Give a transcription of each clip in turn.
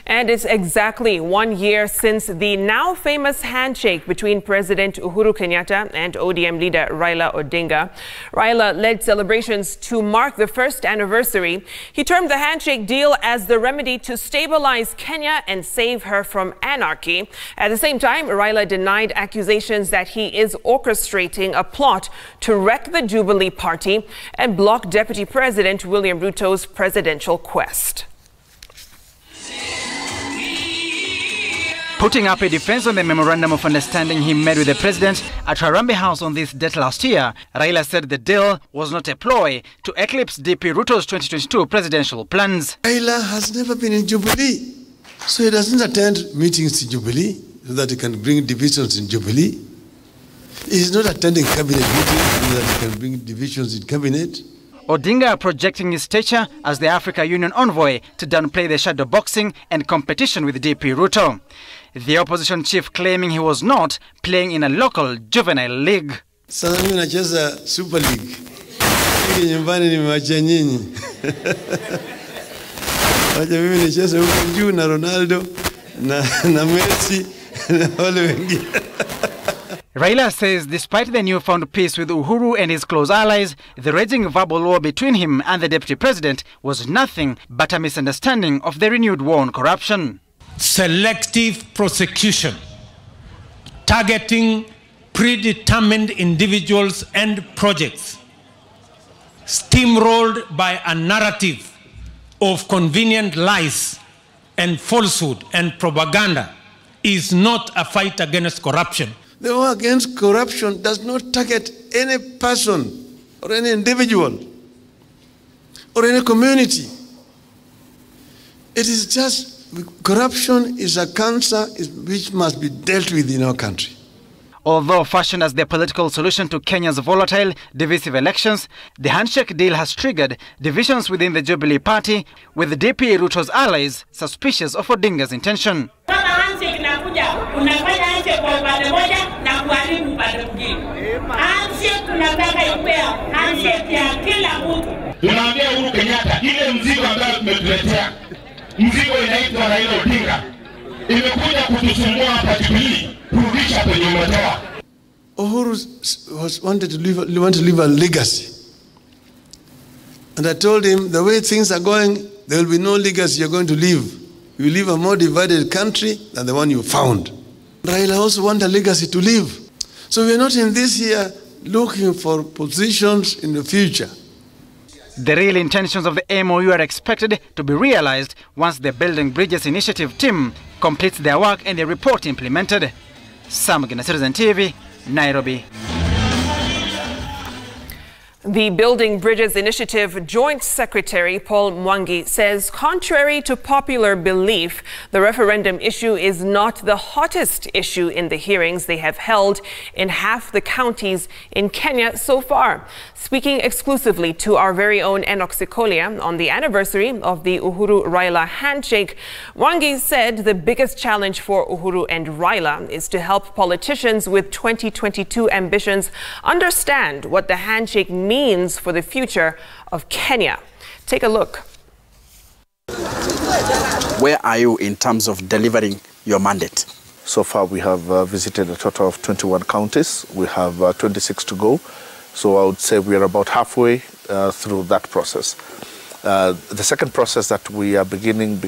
And it's exactly 1 year since the now famous handshake between President Uhuru Kenyatta and ODM leader Raila Odinga. Raila led celebrations to mark the first anniversary. He termed the handshake deal as the remedy to stabilize Kenya and save her from anarchy. At the same time, Raila denied accusations that he is orchestrating a plot to wreck the Jubilee party and block Deputy President William Ruto's presidential quest. Putting up a defense on the memorandum of understanding he made with the president at Harambee House on this date last year, Raila said the deal was not a ploy to eclipse DP Ruto's 2022 presidential plans. Raila has never been in Jubilee, so he doesn't attend meetings in Jubilee so that he can bring divisions in Jubilee. He's not attending cabinet meetings so that he can bring divisions in cabinet. Odinga projecting his stature as the Africa Union envoy to downplay the shadow boxing and competition with DP Ruto. The opposition chief claiming he was not playing in a local juvenile league. Sasa mimi nacheza Super League. Hili nyumbani nimewacha nyinyi. Wacha mimi nicheze huko juu na Ronaldo na Messi na wale wengine. Raila says despite the newfound peace with Uhuru and his close allies, the raging verbal war between him and the deputy president was nothing but a misunderstanding of the renewed war on corruption. Selective prosecution, targeting predetermined individuals and projects, steamrolled by a narrative of convenient lies and falsehood and propaganda, is not a fight against corruption. The war against corruption does not target any person or any individual or any community. It is just corruption is a cancer which must be dealt with in our country. Although fashioned as the political solution to Kenya's volatile, divisive elections, the handshake deal has triggered divisions within the Jubilee party, with DP Ruto's allies suspicious of Odinga's intention. Tunaambia Uhuru Kenyatta ile mzigo ambayo tumetuletea, mzigo inaitwa Raila Odinga, imekuja kutusumbua hapa Jubilee, kurudisha kwenye umetoa. Uhuru wanted to leave a legacy. And I told him, the way things are going, there will be no legacy you're going to leave. You leave a more divided country than the one you found. Raila also wants a legacy to leave. So we're not in this year looking for positions in the future. The real intentions of the MOU are expected to be realized once the Building Bridges Initiative team completes their work and the report implemented. Sam Gina, Citizen TV, Nairobi. The Building Bridges Initiative Joint Secretary Paul Mwangi says, contrary to popular belief, the referendum issue is not the hottest issue in the hearings they have held in half the counties in Kenya so far. Speaking exclusively to our very own Enoch Sikolia on the anniversary of the Uhuru-Raila handshake, Mwangi said the biggest challenge for Uhuru and Raila is to help politicians with 2022 ambitions understand what the handshake means for the future of Kenya. Take a look. Where are you in terms of delivering your mandate? So far we have visited a total of 21 counties. We have 26 to go. So I would say we are about halfway through that process. The second process that we are beginning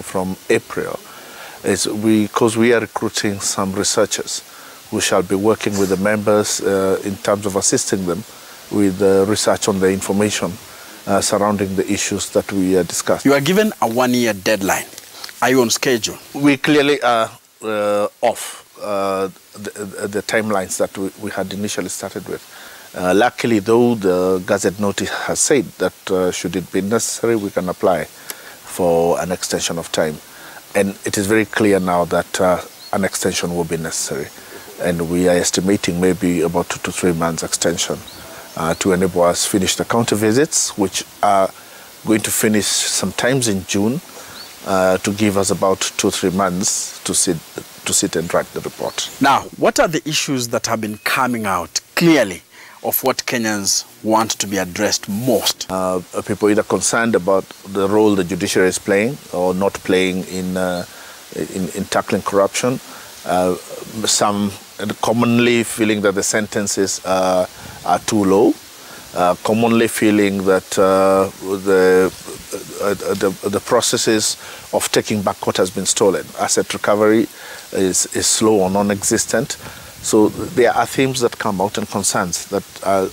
from April is because we are recruiting some researchers who shall be working with the members in terms of assisting them with research on the information surrounding the issues that we discussed. You are given a 1-year deadline. Are you on schedule? We clearly are off the timelines that we had initially started with. Luckily, though, the Gazette notice has said that should it be necessary, we can apply for an extension of time. And it is very clear now that an extension will be necessary. And we are estimating maybe about 2 to 3 months extension to enable us finish the county visits, which are going to finish sometimes in June, to give us about 2 or 3 months to sit and write the report. Now, what are the issues that have been coming out clearly of what Kenyans want to be addressed most? People either concerned about the role the judiciary is playing or not playing in tackling corruption. Some commonly feeling that the sentences are too low. Commonly feeling that the processes of taking back what has been stolen, asset recovery, is slow or non-existent. So there are themes that come out and concerns that are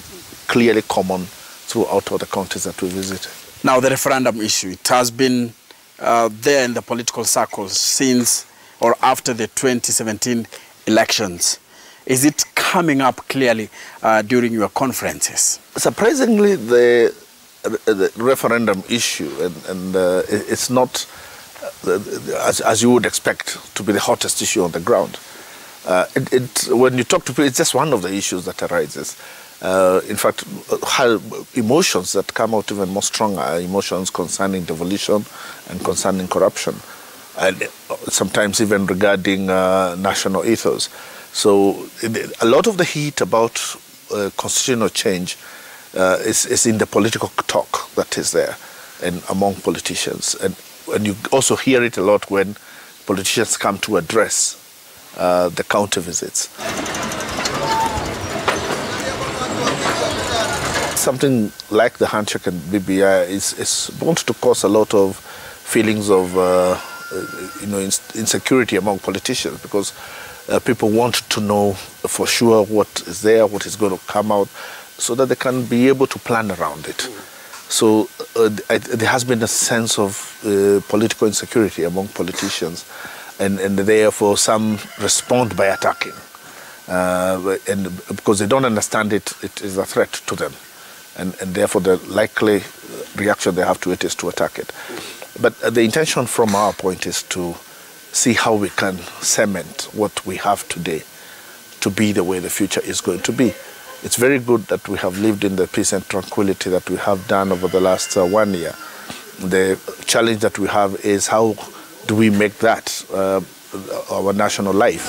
clearly common throughout all the counties that we visited. Now, the referendum issue, it has been there in the political circles since or after the 2017 elections. Is it coming up clearly during your conferences? Surprisingly, the referendum issue, and it's not, as you would expect, to be the hottest issue on the ground. When you talk to people, it's just one of the issues that arises. In fact, emotions that come out even more stronger are emotions concerning devolution and concerning corruption, and sometimes even regarding national ethos. So a lot of the heat about constitutional change is in the political talk that is there and among politicians. And you also hear it a lot when politicians come to address the county visits. Something like the handshake and BBI is bound to cause a lot of feelings of insecurity among politicians, because people want to know for sure what is there, what is going to come out, so that they can be able to plan around it. So there has been a sense of political insecurity among politicians, and therefore some respond by attacking, and because they don't understand it is a threat to them, and therefore the likely reaction they have to it is to attack it. But the intention from our point is to see how we can cement what we have today to be the way the future is going to be. It's very good that we have lived in the peace and tranquility that we have done over the last 1 year. The challenge that we have is how do we make that our national life.